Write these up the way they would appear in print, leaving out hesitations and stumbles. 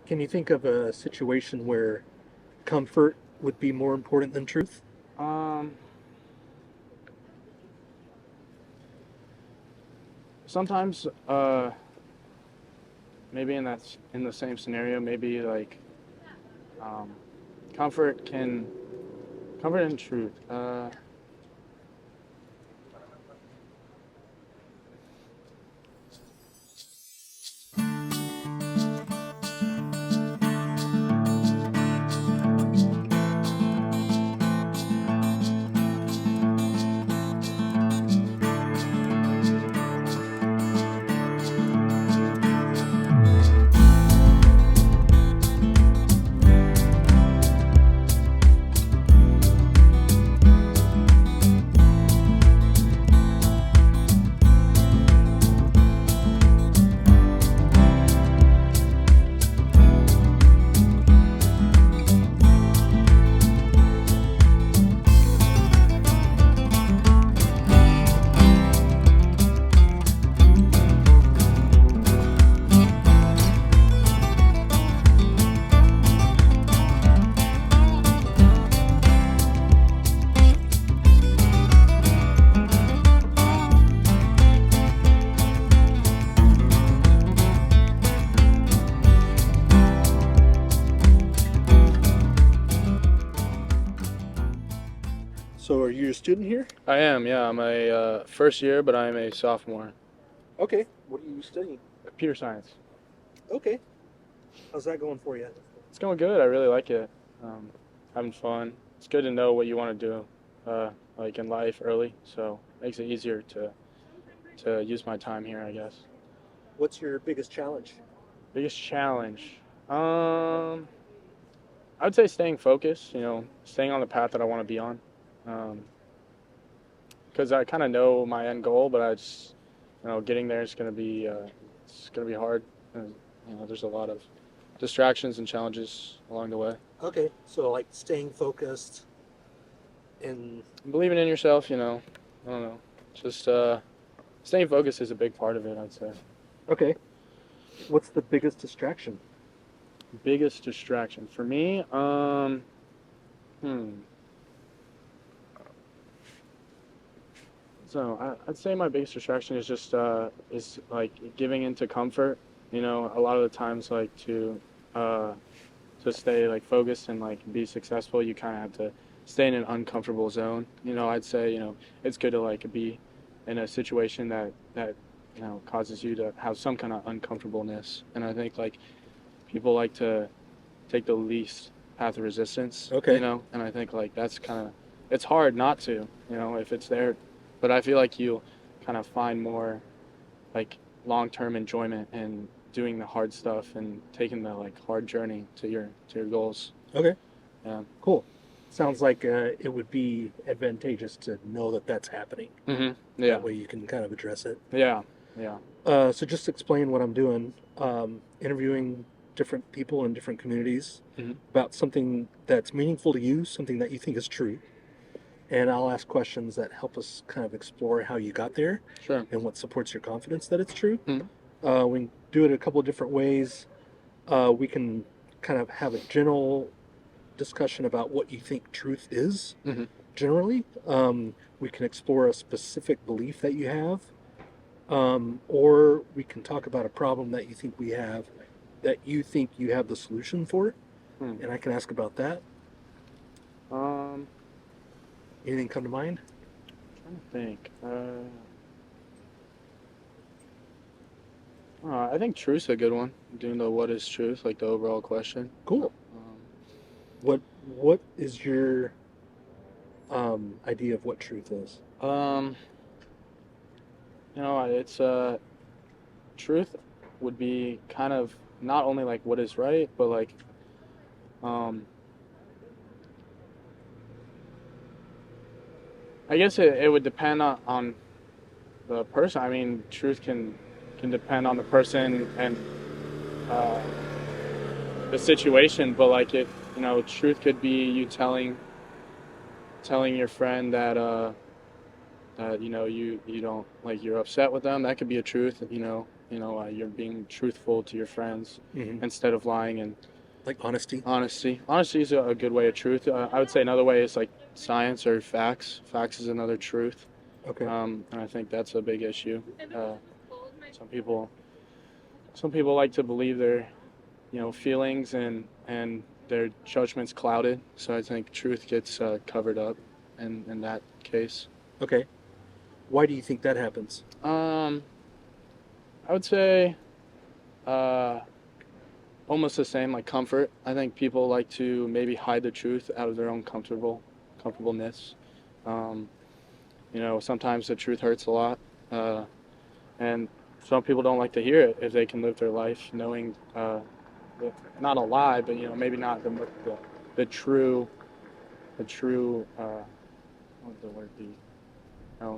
Can you think of a situation where comfort would be more important than truth? Um, Sometimes, maybe in the same scenario, maybe like um, comfort can comfort and truth. So, are you a student here? I am, yeah. I'm a first year, but I'm a sophomore. Okay. What are you studying? Computer science. Okay. How's that going for you? It's going good. I really like it. Having fun. It's good to know what you want to do, like in life early. So makes it easier to use my time here, I guess. What's your biggest challenge? Biggest challenge. Um, I would say staying focused. Staying on the path that I want to be on. Because I kind of know my end goal, but getting there is it's gonna be hard. And, there's a lot of distractions and challenges along the way. Okay. So, like staying focused and Believing in yourself, I don't know. Just staying focused is a big part of it, I'd say. okay. What's the biggest distraction? Biggest distraction for me, hmm. So I'd say my biggest distraction is just is like giving into comfort. A lot of the times, like to stay like focused and like be successful, you kind of have to stay in an uncomfortable zone. I'd say it's good to like be in a situation that causes you to have some kind of uncomfortableness. And I think like people like to take the least path of resistance. Okay. And I think like that's kind of it's hard not to, if it's there, but I feel like you kind of find more like long-term enjoyment in doing the hard stuff and taking the like hard journey to your goals. Okay. Yeah. Cool. Sounds like it would be advantageous to know that that's happening. Yeah. That way you can kind of address it. Yeah. Yeah. So just explain what I'm doing. Interviewing different people in different communities hmm about something that's meaningful to you, something that you think is true. And I'll ask questions that help us kind of explore how you got there Sure. and what supports your confidence that it's true. hmm We can do it a couple of different ways. We can kind of have a general discussion about what you think truth is hmm generally. We can explore a specific belief that you have, or we can talk about a problem that you think we have that you think you have the solution for, Hmm. and I can ask about that. Um, Anything come to mind? Trying to think. I think truth's a good one. Doing the what is truth, like the overall question. Cool. Um, What is your idea of what truth is? um, it's truth would be kind of not only like what is right, but like um, I guess it would depend on the person. I mean, truth can depend on the person and uh, the situation, but like truth could be you telling your friend that you don't like you're upset with them. That could be a truth. you're being truthful to your friends Hmm. instead of lying. And Like honesty. honesty is a good way of truth. I would say another way is like science or facts. Facts is another truth. Okay. And I think that's a big issue. Uh, some people some people like to believe their feelings and their judgments clouded. So I think truth gets covered up in that case. Okay. Why do you think that happens? Um, I would say uh, almost the same, like comfort. I think people like to maybe hide the truth out of their own comfortableness. Um, sometimes the truth hurts a lot, uh, and some people don't like to hear it if they can live their life knowing not a lie, but maybe not the true what would the word be?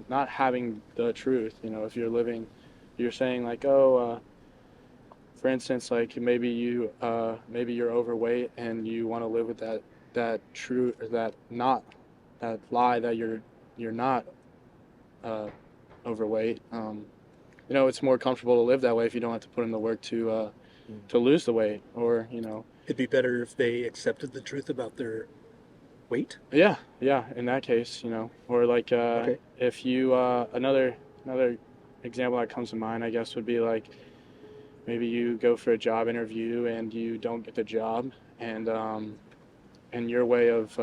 Not having the truth. If you're living, you're saying like, oh, for instance, like maybe you're overweight and you want to live with that true or that not that lie that you're not uh, overweight. It's more comfortable to live that way if you don't have to put in the work Mm. to lose the weight or It'd be better if they accepted the truth about their weight. yeah, yeah, in that case, or like Okay. if you another example that comes to mind, I guess, would be like maybe you go for a job interview and you don't get the job, and your way of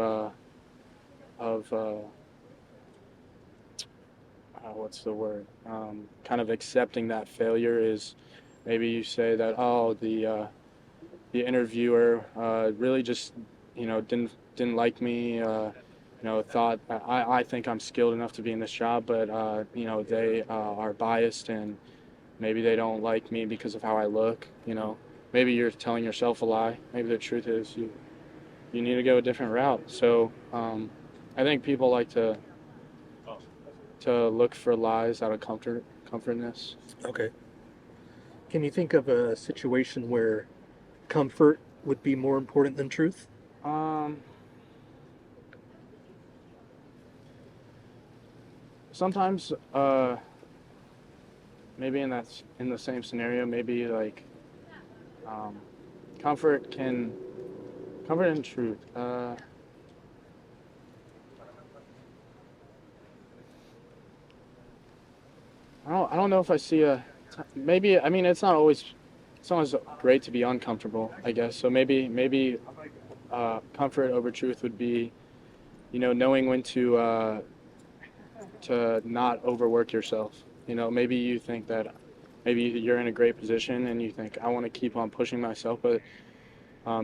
what's the word? Kind of accepting that failure is maybe you say that, oh, the interviewer really just didn't like me. Thought I think I'm skilled enough to be in this job, but they are biased and maybe they don't like me because of how I look. Maybe you're telling yourself a lie. Maybe the truth is you need to go a different route. So I think people like to look for lies out of comfortness. Okay. Can you think of a situation where comfort would be more important than truth? Um, Sometimes maybe in the same scenario, maybe like um, comfort can comfort and truth. I don't know if I see a maybe. I mean, it's not always great to be uncomfortable, I guess. So maybe comfort over truth would be knowing when to not overwork yourself. Maybe you think that maybe you're in a great position and you think I want to keep on pushing myself, but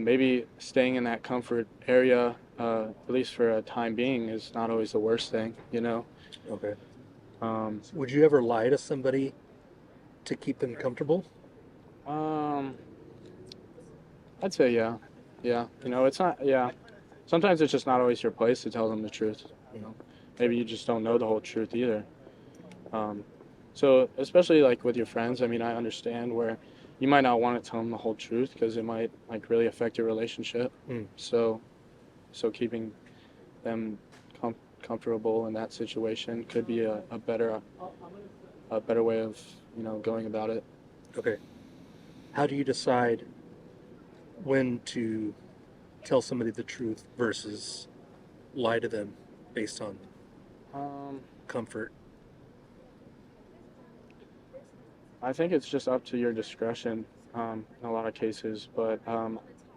maybe staying in that comfort area, at least for a time being, is not always the worst thing. Okay. Um, Would you ever lie to somebody to keep them comfortable? um, I'd say yeah, yeah. It's not yeah. Sometimes it's just not always your place to tell them the truth. You know, maybe you just don't know the whole truth either. Um, so especially like with your friends, I mean, I understand where you might not want to tell them the whole truth because it might like really affect your relationship. Mm. So keeping them comfortable in that situation could be a better way of going about it. Okay. How do you decide when to tell somebody the truth versus lie to them based on Um, comfort? I think it's just up to your discretion in a lot of cases. But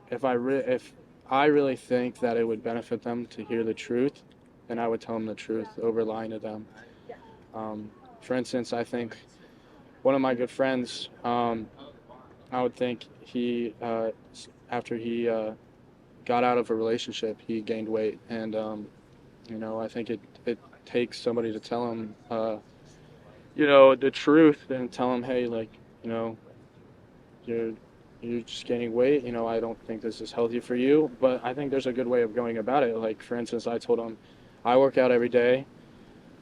if I really think that it would benefit them to hear the truth, then I would tell them the truth over lying to them. Um, for instance, I think one of my good friends, I would think after he got out of a relationship, he gained weight, and I think it takes somebody to tell him, the truth and tell him, hey, like, you know, you're you're just gaining weight. I don't think this is healthy for you. But I think there's a good way of going about it. Like, for instance, I told him, I work out every day.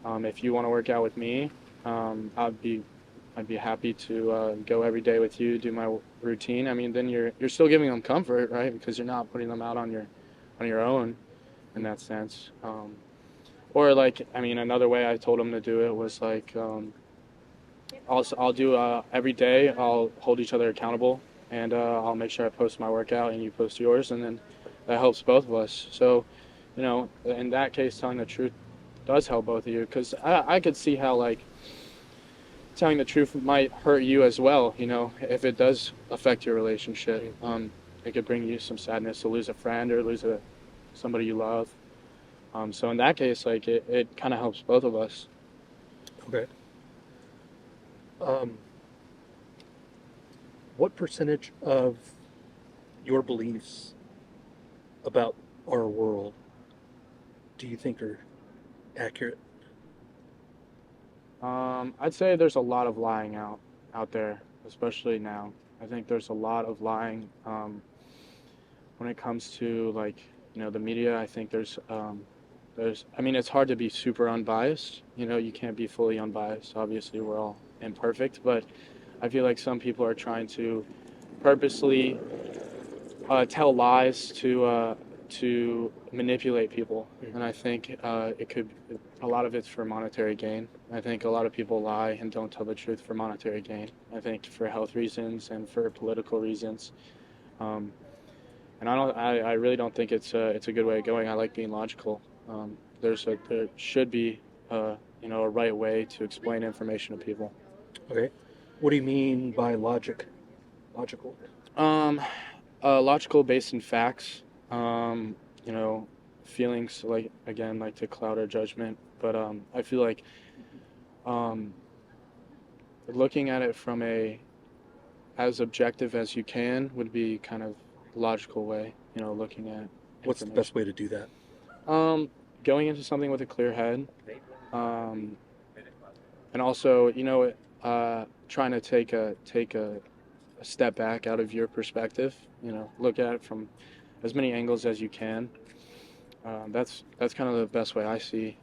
If you want to work out with me, I'd be happy to go every day with you, do my routine. I mean, then you're still giving them comfort, right? Because you're not putting them out on your own in that sense. Or like, I mean, another way I told him to do it was like, I'll do every day. I'll hold each other accountable, and I'll make sure I post my workout and you post yours, and then that helps both of us. So, in that case, telling the truth does help both of you, because I could see how like telling the truth might hurt you as well. If it does affect your relationship, it could bring you some sadness to lose a friend or lose somebody you love. So in that case, like it kind of helps both of us. Okay. Um, what percentage of your beliefs about our world do you think are accurate? I'd say there's a lot of lying out there, especially now. I think there's a lot of lying when it comes to like the media. I think I mean it's hard to be super unbiased. You can't be fully unbiased. Obviously, we're all imperfect, but I feel like some people are trying to purposely tell lies to manipulate people, and I think it could. A lot of it's for monetary gain. I think a lot of people lie and don't tell the truth for monetary gain. I think for health reasons and for political reasons, um, and I really don't think it's a good way of going. I like being logical. There should be a right way to explain information to people. Okay. What do you mean by logic? Logical. Um, Logical based in facts. You know, Feelings like again like to cloud our judgment, but I feel like um, looking at it from a as objective as you can would be kind of logical way. Looking at What's the best information. way to do that? Um, Going into something with a clear head, um, and also trying to take a step back out of your perspective. Look at it from as many angles as you can. That's kind of the best way I see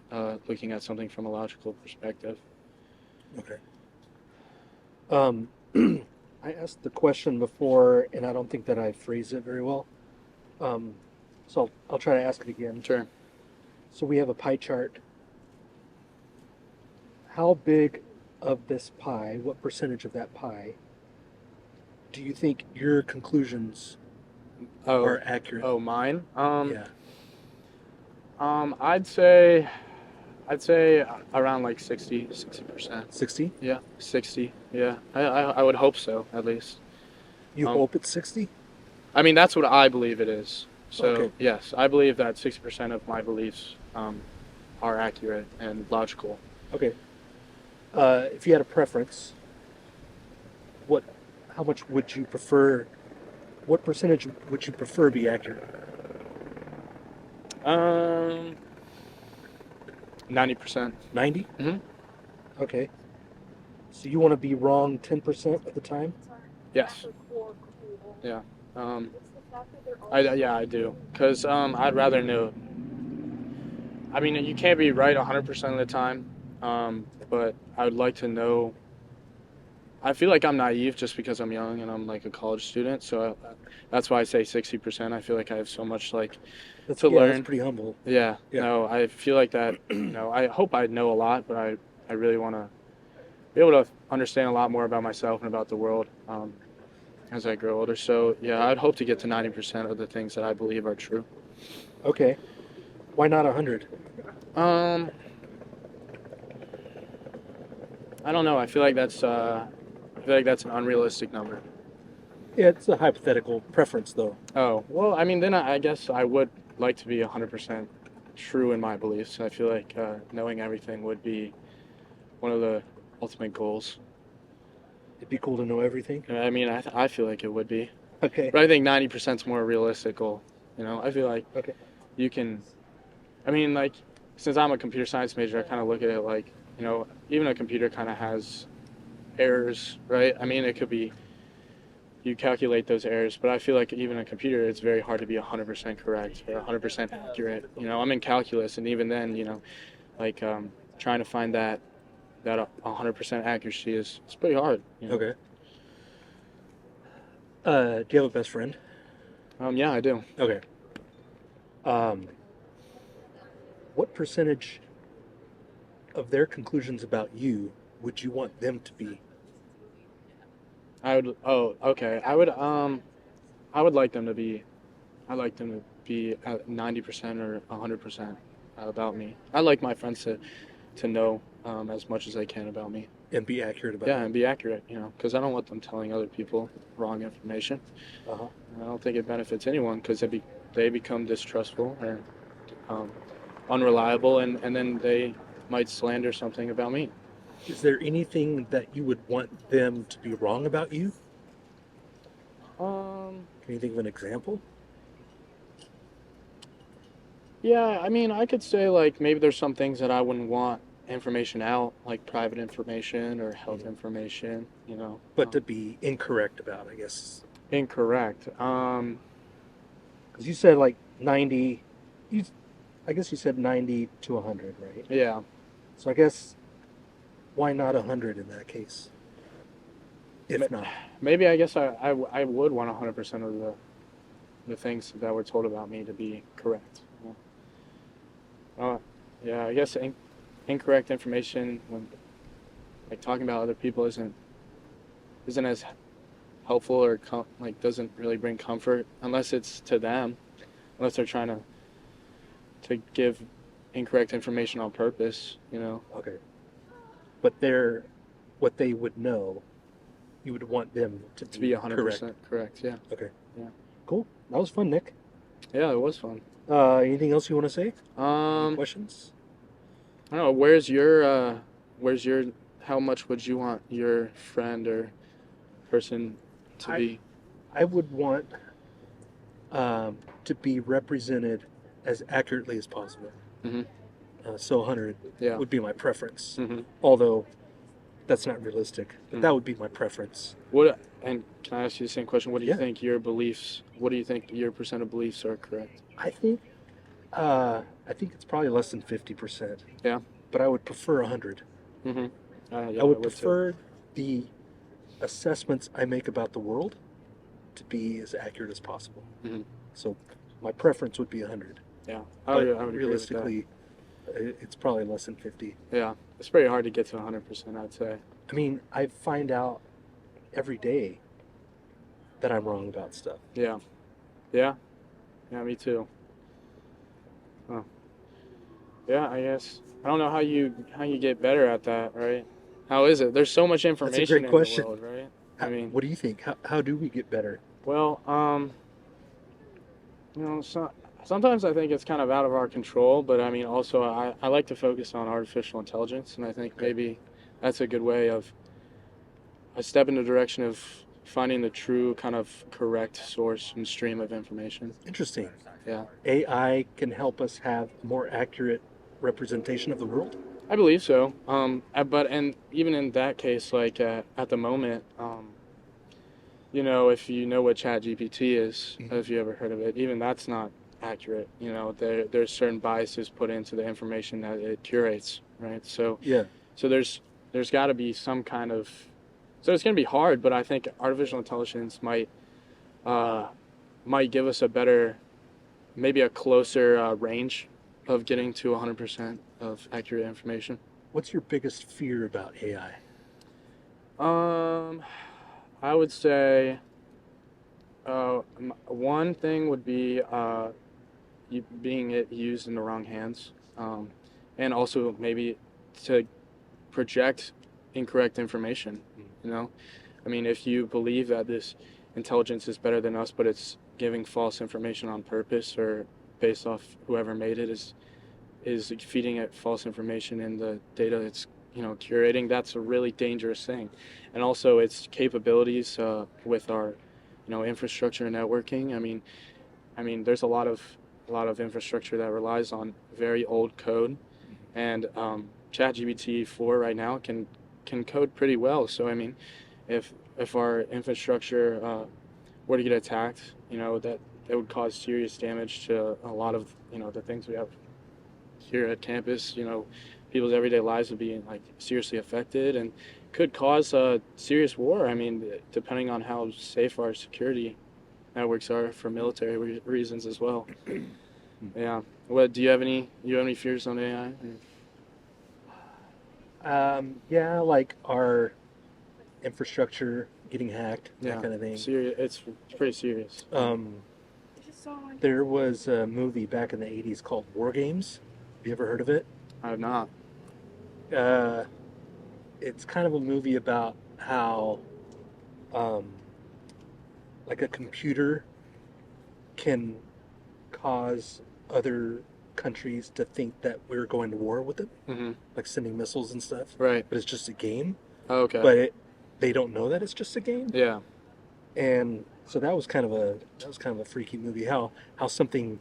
looking at something from a logical perspective. Okay. Um, I asked the question before, and I don't think that I phrased it very well. Um, so I'll try to ask it again. Sure. So we have a pie chart. How big of this pie, what percentage of that pie, do you think your conclusions Oh, are accurate? oh, mine. Yeah. I'd say around like 60%. 60? Yeah, 60. Yeah, I would hope so at least. You Um, hope it's 60? I mean that's what I believe it is. Okay. So yes, I believe that 60% of my beliefs are accurate and logical. Okay. If you had a preference, what, how much would you prefer, what percentage would you prefer be accurate? Um, 90%. 90? Mm-hmm. Okay. So you want to be wrong 10% of the time? Yes. Yeah. Um, yeah, I do. Cause I'd rather know. I mean, you can't be right 100% of the time. But I would like to know. I feel like I'm naive just because I'm young and I'm like a college student. So that's why I say 60%. I feel like I have so much like That's to yeah, that's learn. pretty humble. Yeah. Yeah. No, I feel like that. I hope I know a lot, but I really want to be able to understand a lot more about myself and about the world as I grow older. So yeah, I'd hope to get to 90% of the things that I believe are true. Okay. Why not 100? Um, I don't know. I feel like that's an unrealistic number. Yeah, it's a hypothetical preference, though. Oh, well, I mean, then I guess I would like to be 100% true in my beliefs. I feel like knowing everything would be one of the ultimate goals. It'd be cool to know everything. I mean, I feel like it would be. Okay. But I think 90% is more a realistic goal. I feel like Okay. you can, I mean, like, since I'm a computer science major, I kind of look at it like, even a computer kind of has errors, right? I mean, it could be you calculate those errors, but I feel like even a computer, it's very hard to be 100% correct or 100% accurate. I'm in calculus, and even then, like trying to find that 100% accuracy is it's pretty hard. Okay. Do you have a best friend? Yeah, I do. Okay. Um, what percentage of their conclusions about you would you want them to be I would. Oh, okay. I would like them to be. I like them to be at 90% or 100% about me. I like my friends to know as much as they can about me. And be accurate about Yeah, it. and be accurate. Because I don't want them telling other people wrong information. Uh-huh. I don't think it benefits anyone because they become distrustful or um, unreliable, and then they might slander something about me. Is there anything that you would want them to be wrong about you? Um, Can you think of an example? yeah, I mean, I could say like maybe there's some things that I wouldn't want information out, like private information or health Mhm. information, But to be incorrect about, I guess. incorrect. Because you said like 90, you, I guess you said 90 to 100, right? Yeah, So I guess why not 100 in that case, ma- if not? maybe I guess I would want 100% of the things that were told about me to be correct. Yeah, I guess incorrect information when like talking about other people isn't as helpful or like doesn't really bring comfort unless it's to them, unless they're trying to give incorrect information on purpose. Okay. But they're, what they would know, you would want them to To be be correct. 100% correct. Yeah. Okay. Yeah. Cool. That was fun, Nick. Yeah, it was fun. Anything else you want to say? Any Um, questions? I don't know, where's your how much would you want your friend or person to I be? I would want to be represented as accurately as possible. Hmm. So 100 Yeah. would be my preference, Hmm. although that's not realistic. But Mm. that would be my preference. And can I ask you the same question? Yeah, What do you think your percent of beliefs are correct? I think I think it's probably less than 50%, Yeah. but I would prefer 100. Hmm. I Yeah, I would would too. prefer the assessments I make about the world to be as accurate as possible. Hmm. So my preference would be 100, Yeah, but I would agree with that. realistically, it's probably less than 50. Yeah, it's pretty hard to get to 100%, I'd say. I mean, I find out every day that I'm wrong about stuff. Yeah, yeah, yeah, me too. Huh. Yeah, I guess. I don't know how you get better at that, right? How is it? There's so much That's a information great in the question. world, right? I mean, What do you think? How do we get better? well, sometimes I think it's kind of out of our control, but I mean, also I like to focus on artificial intelligence, and I think Okay, maybe that's a good way of a step in the direction of finding the true kind of correct source and stream of information. interesting. Yeah, AI can help us have a more accurate representation of the world. I believe so. But and even in that case, like at the moment, if you know what ChatGPT is, Mhm. if you ever heard of it, even that's not accurate. There's certain biases put into the information that it curates, right? Yeah, So there's got to be some kind of so it's going to be hard, but I think artificial intelligence uh, might give us a better, maybe a closer range of getting to 100% of accurate information. what's your biggest fear about AI? Um, I would say one thing would be being it used in the wrong hands, and also maybe to project incorrect information. You know, I mean, if you believe that this intelligence is better than us, but it's giving false information on purpose or based off whoever made it is feeding it false information in the data it's curating, that's a really dangerous thing. And also its capabilities with our infrastructure and networking. I mean there's a lot of infrastructure that relies on very old code, and ChatGPT 4 right now can code pretty well. So I mean, if our infrastructure were to get attacked, that would cause serious damage to a lot of the things we have here at campus. People's everyday lives would be like seriously affected and could cause a serious war. I mean, depending on how safe our security networks are for military reasons as well. Yeah. What do you have any fears on AI? Yeah, like our infrastructure getting hacked, Yeah. that kind of thing. Serious. It's pretty serious. There was a movie back in the 80s called War Games. Have you ever heard of it? I have not. Uh, it's kind of a movie about how, um, like a computer can cause other countries to think that we're going to war with them, Mm-hmm. like sending missiles and stuff. Right. But it's just a game. Oh, okay. But they don't know that it's just a game. Yeah. And so that was kind of a freaky movie. How something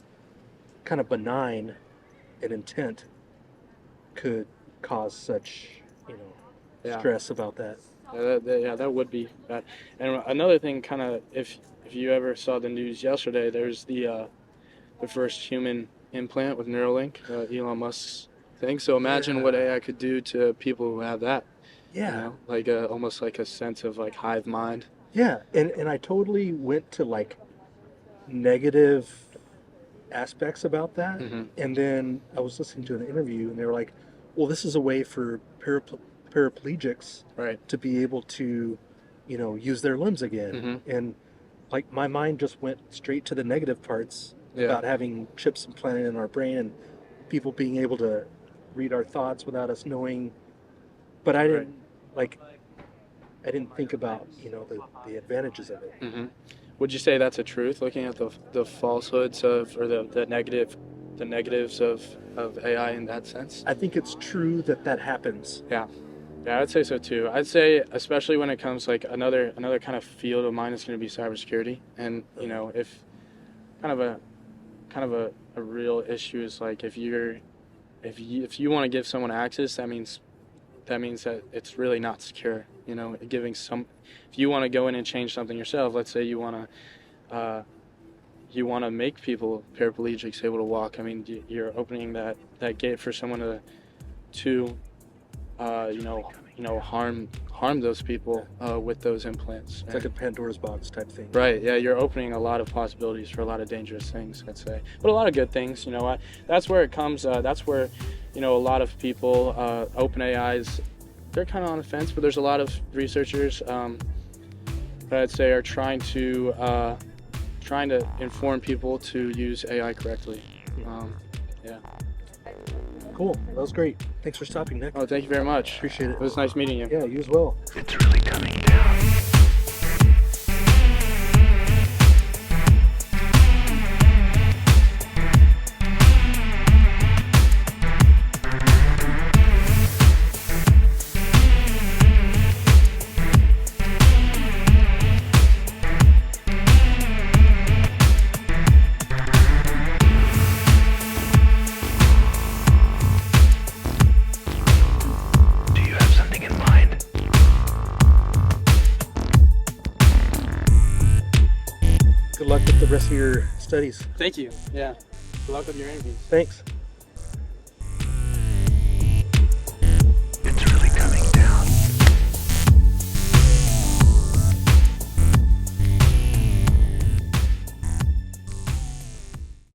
kind of benign in intent could cause such, Yeah. stress about that. Yeah, that would be bad. And another thing, kind of, if you ever saw the news yesterday, there's the first human implant with Neuralink, Elon Musk's thing. So imagine what AI could do to people who have that. Yeah. Like almost like a sense of like hive mind. Yeah. And I totally went to like negative aspects about that. Mm-hmm. And then I was listening to an interview and they were like, well, this is a way for paraplegics Right. to be able to, use their limbs again. Mm-hmm. And like my mind just went straight to the negative parts about having chips implanted in our brain and people being able to read our thoughts without us knowing. But I didn't I didn't think about the advantages of it. Mm-hmm. Would you say that's a truth? Looking at the falsehoods of or the negatives of AI in that sense. I think it's true that happens. Yeah, I'd say so too. I'd say especially when it comes like another kind of field of mine is going to be cybersecurity, and if kind of a real issue is like if you want to give someone access, that means that it's really not secure. If you want to go in and change something yourself, let's say you want to make people paraplegics able to walk. I mean, you're opening that gate for someone to harm those people with those implants. It's like a Pandora's box type thing. Right. Yeah, you're opening a lot of possibilities for a lot of dangerous things, I'd say, but a lot of good things. That's where it comes. That's where a lot of people, OpenAI's, they're kind of on the fence, but there's a lot of researchers that I'd say are trying to inform people to use AI correctly. Yeah. Cool. That was great. Thanks for stopping, Nick. Oh, thank you very much. Appreciate it. It was nice meeting you. Yeah, you as well. It's really coming down. Do you have something in mind? Good luck with the rest of your studies. Thank you. Yeah. Good luck with your interviews. Thanks.